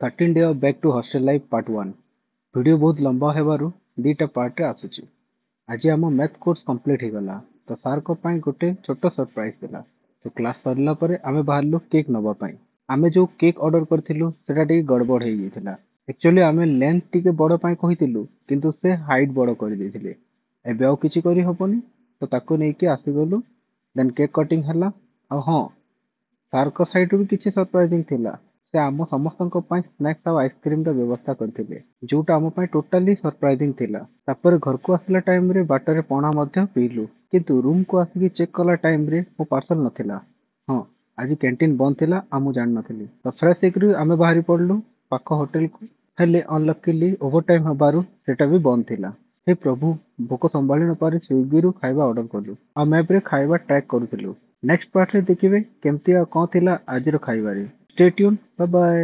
13 day of back to hostel life part 1। Video बहुत लंबा हेबारु दीटा part रे आसुची। आज आम मैथ कोर्स कंप्लीट हो गला तो सार को पाई गोटे छोट सरप्राइज देला। तो क्लास सरला परे आमे बाहरलु केक नबा पाई। आमे जो केक ऑर्डर करथिलु सेटा टिके गड़बड़ हे गेथिला। एक्चुअली आमे लेंथ टिके बड़ पाई कहिथिलु किंतु से हाइट बड़ कर देथिले। एबे आउ किछि करि हबनी तो ताको नै कि आसी गलु। देन केक कटिंग हला। आ हां, सार को साइड भी किछि सरप्राइजिंग थिला। से आम समस्तଙ୍କ ପାଇଁ ସ୍ନାକ୍ସ ଆଉ ଆଇସ୍କ୍ରିମର ବ୍ୟବସ୍ଥା କରିଥିଲେ, ଯୋଉଟା ଆମ ପାଇଁ ଟୋଟାଲି ସରପ୍ରାଇଜିଂ ଥିଲା। ତାପରେ ଘରକୁ ଆସିଲା ଟାଇମରେ ବାଟରେ ପଣା ମଧ୍ୟ ପିଇଲୁ, କିନ୍ତୁ ରୁମକୁ ଆସିକି ଚେକ୍ କଲା ଟାଇମରେ ମୋ ପାର୍ସଲ ନଥିଲା। ହଁ, ଆଜି କ୍ୟାଣ୍ଟିନ ବନ୍ଦ ଥିଲା ଆଉ ମୁଁ ଜାଣିନଥିଲି। ତ ଫ୍ରେଶ ହେଇକରି ଆମେ ବାହାରି ପଡିଲୁ ପାଖ ହୋଟେଲକୁ। ହେଲେ ଅନଲକିଲି ଓଭର ଟାଇମ ହବାରୁ ସେଟା ବି ବନ୍ଦ ଥିଲା। ହେ ପ୍ରଭୁ, ଭୋକ ସମ୍ଭାଳି ନ ପାରି ସ୍ୱିଗିରୁ ଖାଇବା ଅର୍ଡର କଲୁ ଆଉ ମ୍ୟାପରେ ଖାଇବା ଟ୍ରାକ୍ କରୁଥିଲୁ। ନେକ୍ସଟ ପାର୍ଟରେ ଦେଖିବେ କେମିତି ଆଉ କଣ ଥିଲା ଆଜିର ଖାଇବାରେ। Stay tuned, bye bye.